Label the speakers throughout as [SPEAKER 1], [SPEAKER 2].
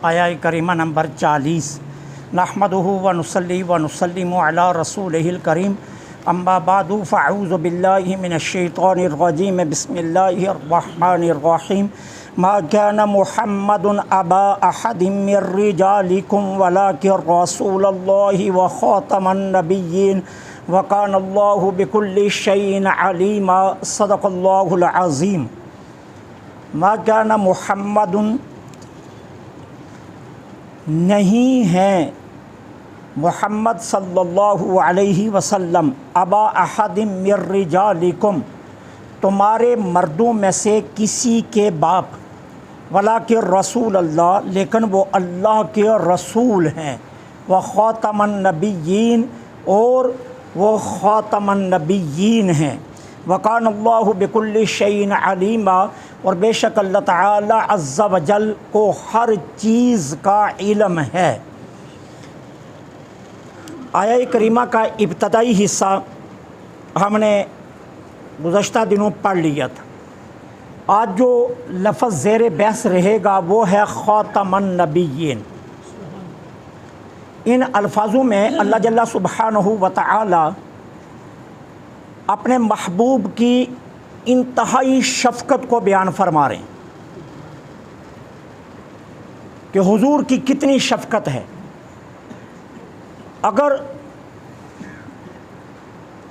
[SPEAKER 1] آیا کریمہ نمبر 40 نحمدہ و نصلی و نسلم علی رسولہ الکریم اما بعد فاعوذ باللہ من الشیطان الرجیم بسم اللہ الرحمن الرحیم ما كان محمد ابا احد من رجالکم ولکن رسول اللہ وخاتم النبیین وکان اللہ بکل شیء علیما صدق اللہ العظیم۔ ما كان محمد نہیں ہے محمد صلی اللہ علیہ وسلم ابا احد من رجالکم تمہارے مردوں میں سے کسی کے باپ، ولیکن رسول اللہ لیکن وہ اللہ کے رسول ہیں، وخاتم النبیین اور وہ خاتم النبیین ہیں، وکان اللہ بکل شیء علیما اور بے شک اللہ تعالی عز و جل کو ہر چیز کا علم ہے۔ آیہ کریمہ کا ابتدائی حصہ ہم نے گزشتہ دنوں پڑھ لیا تھا۔ آج جو لفظ زیر بحث رہے گا وہ ہے خاتم النبیین۔ ان الفاظوں میں اللہ جل سبحانہ و تعالی اپنے محبوب کی انتہائی شفقت کو بیان فرما رہے ہیں کہ حضور کی کتنی شفقت ہے۔ اگر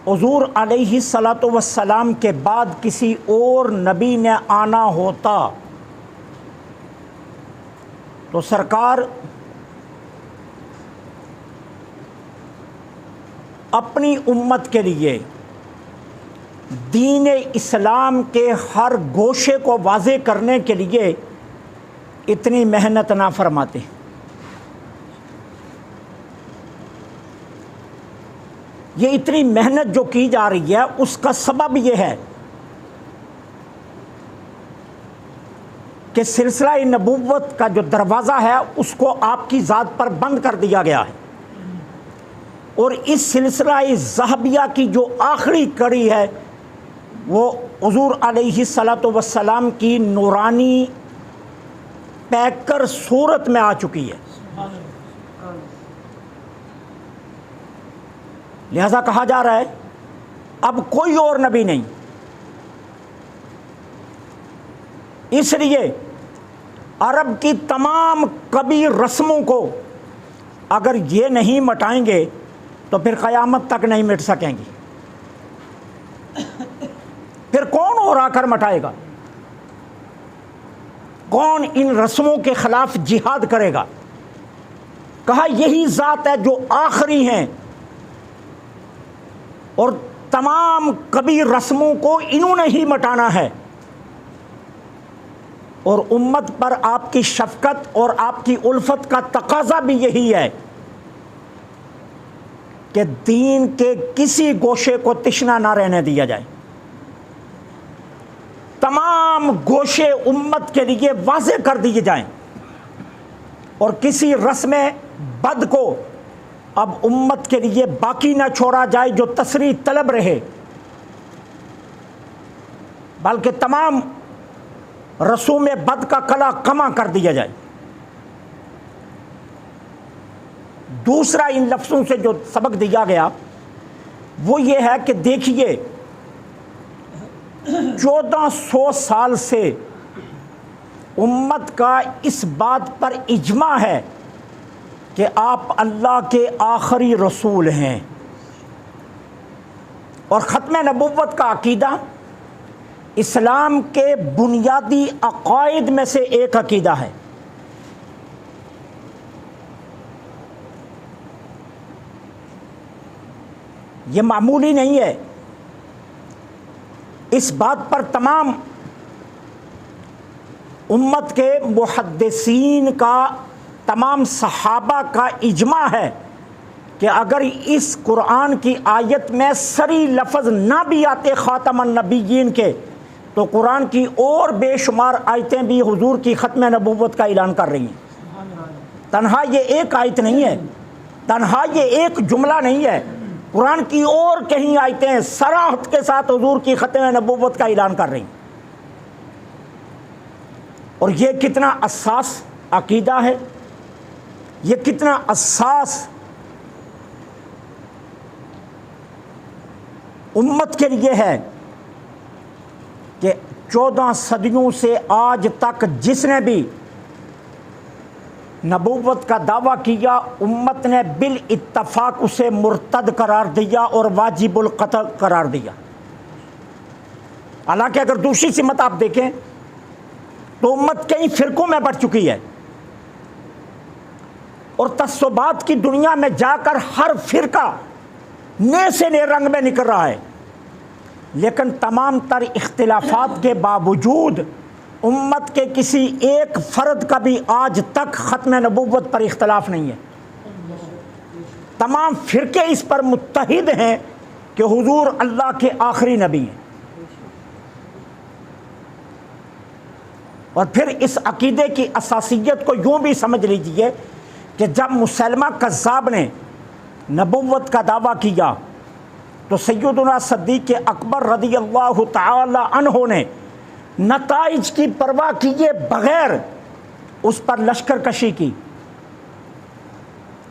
[SPEAKER 1] حضور علیہ الصلاۃ والسلام کے بعد کسی اور نبی نے آنا ہوتا تو سرکار اپنی امت کے لیے دین اسلام کے ہر گوشے کو واضح کرنے کے لیے اتنی محنت نہ فرماتے۔ یہ اتنی محنت جو کی جا رہی ہے اس کا سبب یہ ہے کہ سلسلہ نبوت کا جو دروازہ ہے اس کو آپ کی ذات پر بند کر دیا گیا ہے، اور اس سلسلہ ذہبیہ کی جو آخری کڑی ہے وہ حضور علیہ الصلاۃ والسلام کی نورانی پیکر صورت میں آ چکی ہے۔ لہذا کہا جا رہا ہے اب کوئی اور نبی نہیں، اس لیے عرب کی تمام قبیح رسموں کو اگر یہ نہیں مٹائیں گے تو پھر قیامت تک نہیں مٹ سکیں گی۔ پھر کون اور آ کر مٹائے گا؟ کون ان رسموں کے خلاف جہاد کرے گا؟ کہا یہی ذات ہے جو آخری ہیں اور تمام قبیح رسموں کو انہوں نے ہی مٹانا ہے، اور امت پر آپ کی شفقت اور آپ کی الفت کا تقاضا بھی یہی ہے کہ دین کے کسی گوشے کو تشنا نہ رہنے دیا جائے، تمام گوشے امت کے لیے واضح کر دیے جائیں، اور کسی رسم بد کو اب امت کے لیے باقی نہ چھوڑا جائے جو تسریع طلب رہے، بلکہ تمام رسوم بد کا کلا کما کر دیا جائے۔ دوسرا ان لفظوں سے جو سبق دیا گیا وہ یہ ہے کہ دیکھیے 1400 سال سے امت کا اس بات پر اجماع ہے کہ آپ اللہ کے آخری رسول ہیں، اور ختم نبوت کا عقیدہ اسلام کے بنیادی عقائد میں سے ایک عقیدہ ہے۔ یہ معمولی نہیں ہے، اس بات پر تمام امت کے محدثین کا، تمام صحابہ کا اجماع ہے کہ اگر اس قرآن کی آیت میں صریح لفظ نہ بھی آتے خاتم النبیین کے تو قرآن کی اور بے شمار آیتیں بھی حضور کی ختم نبوت کا اعلان کر رہی ہیں۔ تنہا یہ ایک آیت نہیں ہے، تنہا یہ ایک جملہ نہیں ہے، قرآن کی اور کہیں آیتیں صراحت کے ساتھ حضور کی ختم نبوت کا اعلان کر رہی ہیں۔ اور یہ کتنا اساس عقیدہ ہے، یہ کتنا اساس امت کے لیے ہے کہ 14 صدیوں سے آج تک جس نے بھی نبوت کا دعویٰ کیا، امت نے بالاتفاق اسے مرتد قرار دیا اور واجب القتل قرار دیا۔ حالانکہ اگر دوسری سمت آپ دیکھیں تو امت کئی فرقوں میں بٹ چکی ہے اور تعصبات کی دنیا میں جا کر ہر فرقہ نئے سے نئے رنگ میں نکل رہا ہے، لیکن تمام تر اختلافات کے باوجود امت کے کسی ایک فرد کا بھی آج تک ختم نبوت پر اختلاف نہیں ہے۔ تمام فرقے اس پر متحد ہیں کہ حضور اللہ کے آخری نبی ہیں۔ اور پھر اس عقیدے کی اساسیت کو یوں بھی سمجھ لیجئے کہ جب مسیلمہ کذاب نے نبوت کا دعویٰ کیا تو سیدنا صدیق اکبر رضی اللہ تعالی عنہ نے نتائج کی پرواہ کیے بغیر اس پر لشکر کشی کی،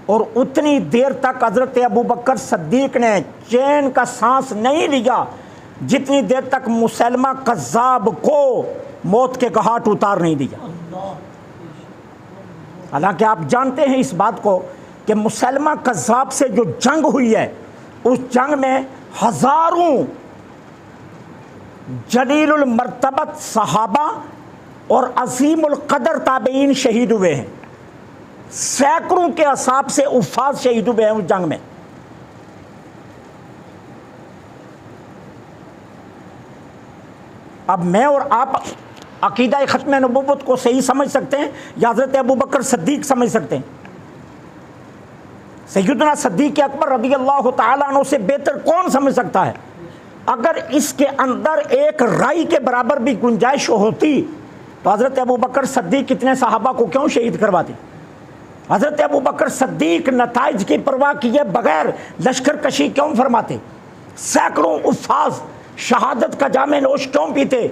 [SPEAKER 1] اور اتنی دیر تک حضرت ابوبکر صدیق نے چین کا سانس نہیں لیا جتنی دیر تک مسیلمہ کذاب کو موت کے گھاٹ اتار نہیں دیا۔ حالانکہ آپ جانتے ہیں اس بات کو کہ مسیلمہ کذاب سے جو جنگ ہوئی ہے، اس جنگ میں ہزاروں جلیل المرتبت صحابہ اور عظیم القدر تابعین شہید ہوئے ہیں، سینکڑوں کے اصحاب سے حفاظ شہید ہوئے ہیں اس جنگ میں۔ اب میں اور آپ عقیدہ ختم نبوت کو صحیح سمجھ سکتے ہیں یا حضرت ابوبکر صدیق سمجھ سکتے ہیں؟ سیدنا صدیق اکبر رضی اللہ تعالیٰ عنہ سے بہتر کون سمجھ سکتا ہے؟ اگر اس کے اندر ایک رائی کے برابر بھی گنجائش ہوتی تو حضرت ابوبکر صدیق کتنے صحابہ کو کیوں شہید کرواتے؟ حضرت ابوبکر صدیق نتائج کی پرواہ کیے بغیر لشکر کشی کیوں فرماتے؟ سینکڑوں حفاظ شہادت کا جام نوش کیوں پیتے؟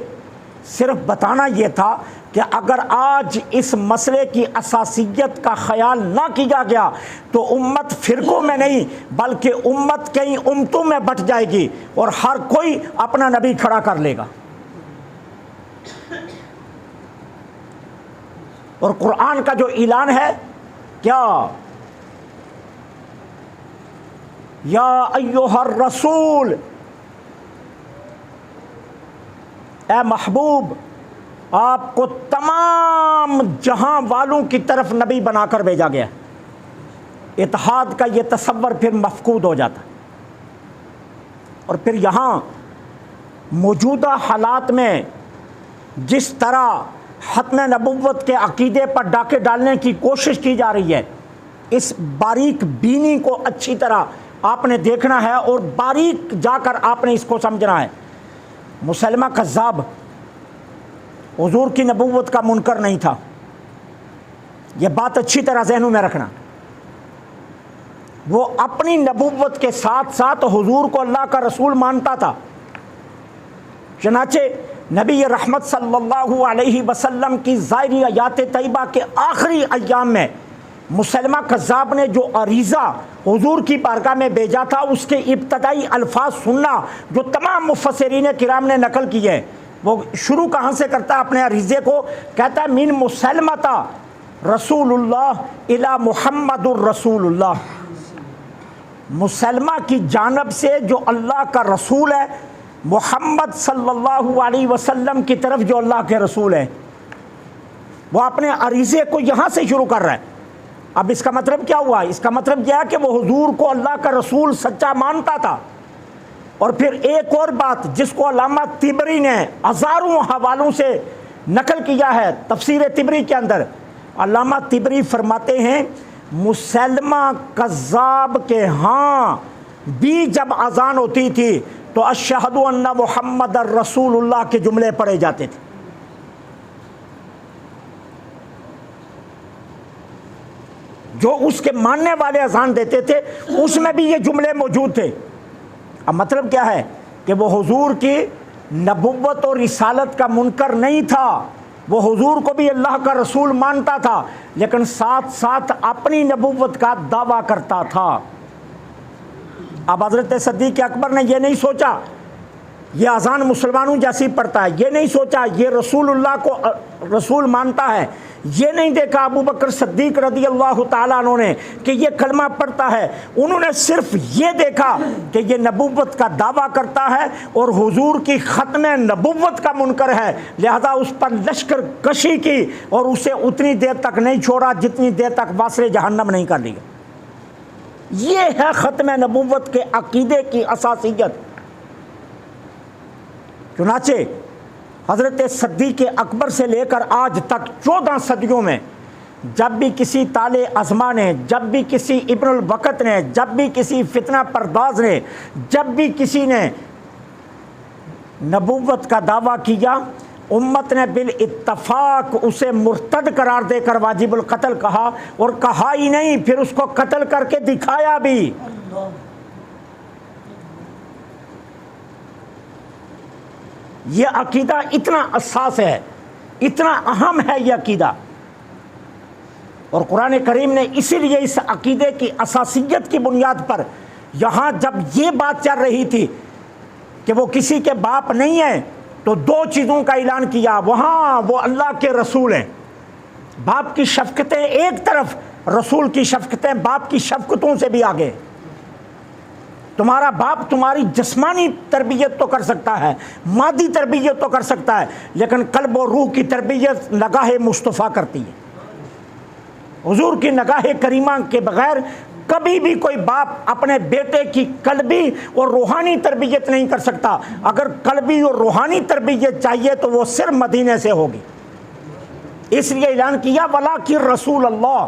[SPEAKER 1] صرف بتانا یہ تھا کہ اگر آج اس مسئلے کی اساسیت کا خیال نہ کیا گیا تو امت فرقوں میں نہیں بلکہ امت کئی امتوں میں بٹ جائے گی اور ہر کوئی اپنا نبی کھڑا کر لے گا۔ اور قرآن کا جو اعلان ہے کیا؟ یا ایھا الرسول، اے محبوب، آپ کو تمام جہاں والوں کی طرف نبی بنا کر بھیجا گیا۔ اتحاد کا یہ تصور پھر مفقود ہو جاتا۔ اور پھر یہاں موجودہ حالات میں جس طرح ختم نبوت کے عقیدے پر ڈاکے ڈالنے کی کوشش کی جا رہی ہے، اس باریک بینی کو اچھی طرح آپ نے دیکھنا ہے اور باریک جا کر آپ نے اس کو سمجھنا ہے۔ مسیلمہ کذاب حضور کی نبوت کا منکر نہیں تھا، یہ بات اچھی طرح ذہنوں میں رکھنا۔ وہ اپنی نبوت کے ساتھ ساتھ حضور کو اللہ کا رسول مانتا تھا۔ چنانچہ نبی رحمت صلی اللہ علیہ وسلم کی ظاہری آیات طیبہ کے آخری ایام میں مسیلمہ کذاب نے جو عریضہ حضور کی بارگاہ میں بھیجا تھا، اس کے ابتدائی الفاظ سننا جو تمام مفسرین کرام نے نقل کیے۔ وہ شروع کہاں سے کرتا ہے اپنے عریضے کو؟ کہتا ہے من مسلمۃ رسول اللہ الی محمد الرسول اللہ، مسلمہ کی جانب سے جو اللہ کا رسول ہے، محمد صلی اللہ علیہ وسلم کی طرف جو اللہ کے رسول ہے۔ وہ اپنے عریضے کو یہاں سے شروع کر رہا ہے۔ اب اس کا مطلب کیا ہوا؟ اس کا مطلب یہ ہے کہ وہ حضور کو اللہ کا رسول سچا مانتا تھا۔ اور پھر ایک اور بات جس کو علامہ طبری نے ہزاروں حوالوں سے نقل کیا ہے تفسیر طبری کے اندر، علامہ طبری فرماتے ہیں مسیلمہ کذاب کے ہاں بھی جب اذان ہوتی تھی تو اشہد ان محمد الرسول اللہ کے جملے پڑھے جاتے تھے۔ جو اس کے ماننے والے اذان دیتے تھے اس میں بھی یہ جملے موجود تھے۔ اب مطلب کیا ہے کہ وہ حضور کی نبوت اور رسالت کا منکر نہیں تھا، وہ حضور کو بھی اللہ کا رسول مانتا تھا، لیکن ساتھ ساتھ اپنی نبوت کا دعویٰ کرتا تھا۔ اب حضرت صدیق اکبر نے یہ نہیں سوچا یہ اذان مسلمانوں جیسی پڑھتا ہے، یہ نہیں سوچا یہ رسول اللہ کو رسول مانتا ہے، یہ نہیں دیکھا ابو بکر صدیق رضی اللہ تعالیٰ عنہ نے کہ یہ کلمہ پڑھتا ہے، انہوں نے صرف یہ دیکھا کہ یہ نبوت کا دعویٰ کرتا ہے اور حضور کی ختم نبوت کا منکر ہے، لہذا اس پر لشکر کشی کی اور اسے اتنی دیر تک نہیں چھوڑا جتنی دیر تک واصل جہنم نہیں کر لیا۔ یہ ہے ختم نبوت کے عقیدے کی اساسیت۔ چنانچہ حضرت صدیق اکبر سے لے کر آج تک 14 صدیوں میں جب بھی کسی طالع ازما نے، جب بھی کسی ابن الوقت نے، جب بھی کسی فتنہ پرداز نے، جب بھی کسی نے نبوت کا دعویٰ کیا، امت نے بالاتفاق اسے مرتد قرار دے کر واجب القتل کہا، اور کہا ہی نہیں پھر اس کو قتل کر کے دکھایا بھی۔ یہ عقیدہ اتنا اساس ہے، اتنا اہم ہے یہ عقیدہ، اور قرآن کریم نے اسی لیے اس عقیدے کی اساسیت کی بنیاد پر یہاں جب یہ بات چل رہی تھی کہ وہ کسی کے باپ نہیں ہیں تو 2 چیزوں کا اعلان کیا، وہاں وہ اللہ کے رسول ہیں۔ باپ کی شفقتیں ایک طرف، رسول کی شفقتیں باپ کی شفقتوں سے بھی آگے۔ تمہارا باپ تمہاری جسمانی تربیت تو کر سکتا ہے، مادی تربیت تو کر سکتا ہے، لیکن قلب و روح کی تربیت نگاہ مصطفیٰ کرتی ہے۔ حضور کی نگاہ کریمہ کے بغیر کبھی بھی کوئی باپ اپنے بیٹے کی قلبی اور روحانی تربیت نہیں کر سکتا۔ اگر قلبی اور روحانی تربیت چاہیے تو وہ صرف مدینے سے ہوگی۔ اس لیے اعلان کیا وَلَٰكِن رسول اللہ،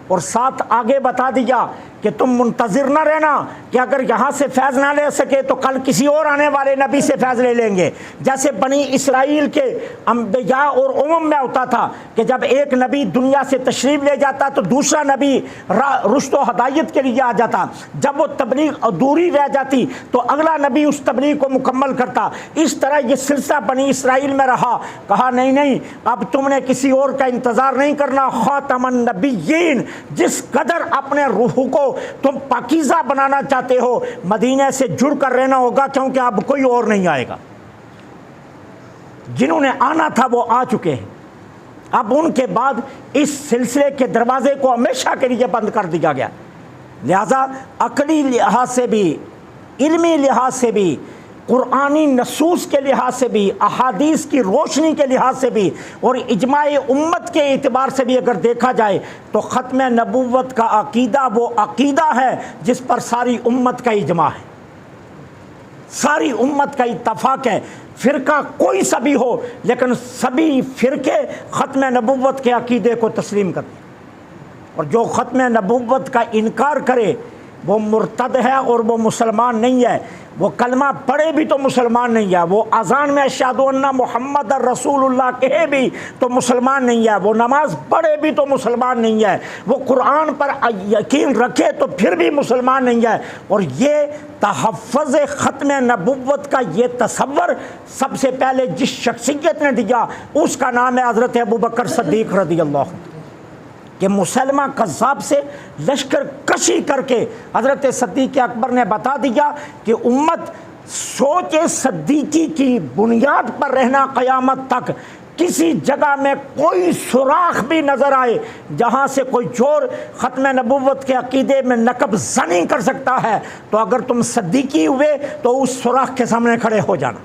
[SPEAKER 1] اور ساتھ آگے بتا دیا کہ تم منتظر نہ رہنا کہ اگر یہاں سے فیض نہ لے سکے تو کل کسی اور آنے والے نبی سے فیض لے لیں گے۔ جیسے بنی اسرائیل کے انبیاء اور امم میں ہوتا تھا کہ جب ایک نبی دنیا سے تشریف لے جاتا تو دوسرا نبی رشد و ہدایت کے لیے آ جاتا، جب وہ تبلیغ ادھوری رہ جاتی تو اگلا نبی اس تبلیغ کو مکمل کرتا۔ اس طرح یہ سلسلہ بنی اسرائیل میں رہا۔ کہا نہیں اب تم نے کسی اور کا انتظار نہیں کرنا، خاتم النبیین، جس قدر اپنے روح کو تم پاکیزہ بنانا چاہتے ہو مدینے سے جڑ کر رہنا ہوگا، کیونکہ اب کوئی اور نہیں آئے گا۔ جنہوں نے آنا تھا وہ آ چکے ہیں، اب ان کے بعد اس سلسلے کے دروازے کو ہمیشہ کے لیے بند کر دیا گیا۔ لہذا عقلی لحاظ سے بھی، علمی لحاظ سے بھی، قرآنی نصوص کے لحاظ سے بھی، احادیث کی روشنی کے لحاظ سے بھی، اور اجماع امت کے اعتبار سے بھی اگر دیکھا جائے تو ختم نبوت کا عقیدہ وہ عقیدہ ہے جس پر ساری امت کا اجماع ہے، ساری امت کا اتفاق ہے۔ فرقہ کوئی سا بھی ہو لیکن سبھی فرقے ختم نبوت کے عقیدے کو تسلیم کرتے ہیں، اور جو ختم نبوت کا انکار کرے وہ مرتد ہے اور وہ مسلمان نہیں ہے۔ وہ کلمہ پڑھے بھی تو مسلمان نہیں ہے، وہ اذان میں اشہد ان محمد رسول اللہ کہے بھی تو مسلمان نہیں ہے، وہ نماز پڑھے بھی تو مسلمان نہیں ہے، وہ قرآن پر یقین رکھے تو پھر بھی مسلمان نہیں ہے۔ اور یہ تحفظ ختم نبوت کا یہ تصور سب سے پہلے جس شخصیت نے دیا اس کا نام ہے حضرت ابو بکر صدیق رضی اللہ عنہ، کہ مسلمہ قذاب سے لشکر کشی کر کے حضرت صدیق اکبر نے بتا دیا کہ امت سوچ صدیقی کی بنیاد پر رہنا قیامت تک، کسی جگہ میں کوئی سوراخ بھی نظر آئے جہاں سے کوئی چور ختم نبوت کے عقیدے میں نقب زنی کر سکتا ہے تو اگر تم صدیقی ہوئے تو اس سوراخ کے سامنے کھڑے ہو جانا،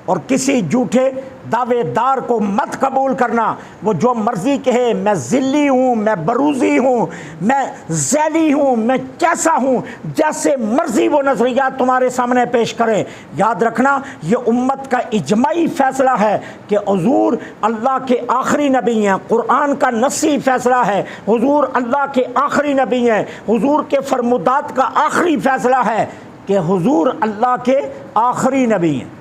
[SPEAKER 1] اور کسی جھوٹے دعوے دار کو مت قبول کرنا۔ وہ جو مرضی کہے میں ذلی ہوں، میں بروزی ہوں، میں ذیلی ہوں، میں کیسا ہوں، جیسے مرضی وہ نظریات تمہارے سامنے پیش کرے، یاد رکھنا یہ امت کا اجماعی فیصلہ ہے کہ حضور اللہ کے آخری نبی ہیں۔ قرآن کا نصی فیصلہ ہے حضور اللہ کے آخری نبی ہیں۔ حضور کے فرمودات کا آخری فیصلہ ہے کہ حضور اللہ کے آخری نبی ہیں۔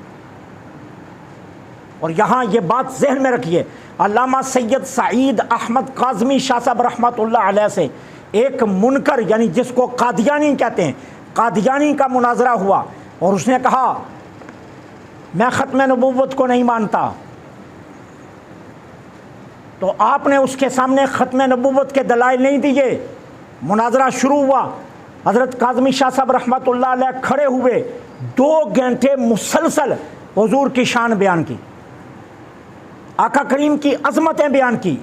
[SPEAKER 1] اور یہاں یہ بات ذہن میں رکھیے، علامہ سید سعید احمد کاظمی شاہ صاحب رحمۃ اللہ علیہ سے ایک منکر یعنی جس کو قادیانی کہتے ہیں، قادیانی کا مناظرہ ہوا اور اس نے کہا میں ختم نبوت کو نہیں مانتا۔ تو آپ نے اس کے سامنے ختم نبوت کے دلائل نہیں دیے. مناظرہ شروع ہوا. حضرت کاظمی شاہ صاحب رحمۃ اللہ علیہ کھڑے ہوئے 2 گھنٹے مسلسل حضور کی شان بیان کی, آقا کریم کی عظمتیں بیان کی.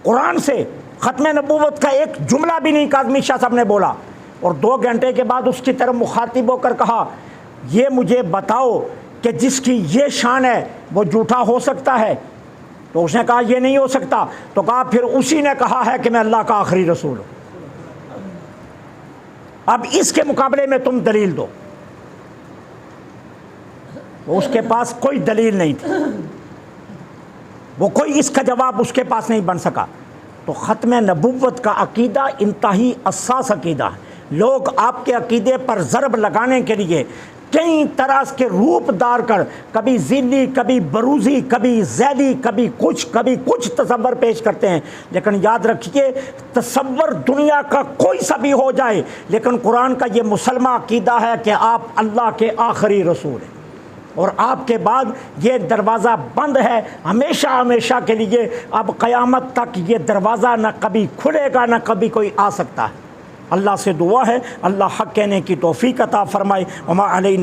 [SPEAKER 1] قرآن سے ختم نبوت کا ایک جملہ بھی نہیں کاظمی شاہ صاحب نے بولا. اور 2 گھنٹے کے بعد اس کی طرف مخاطب ہو کر کہا یہ مجھے بتاؤ کہ جس کی یہ شان ہے وہ جھوٹا ہو سکتا ہے؟ تو اس نے کہا یہ نہیں ہو سکتا. تو کہا پھر اسی نے کہا ہے کہ میں اللہ کا آخری رسول ہوں. اب اس کے مقابلے میں تم دلیل دو. اس کے پاس کوئی دلیل نہیں تھی, وہ کوئی اس کا جواب اس کے پاس نہیں بن سکا. تو ختم نبوت کا عقیدہ انتہائی حساس عقیدہ ہے. لوگ آپ کے عقیدے پر ضرب لگانے کے لیے کئی طرح کے روپ دار کر, کبھی ذیلی, کبھی بروزی, کبھی زیدی, کبھی کچھ تصور پیش کرتے ہیں. لیکن یاد رکھیے تصور دنیا کا کوئی سا بھی ہو جائے, لیکن قرآن کا یہ مسلمہ عقیدہ ہے کہ آپ اللہ کے آخری رسول ہیں, اور آپ کے بعد یہ دروازہ بند ہے ہمیشہ کے لیے. اب قیامت تک یہ دروازہ نہ کبھی کھلے گا نہ کبھی کوئی آ سکتا ہے. اللہ سے دعا ہے اللہ حق کہنے کی توفیق عطا فرمائے. وما علینا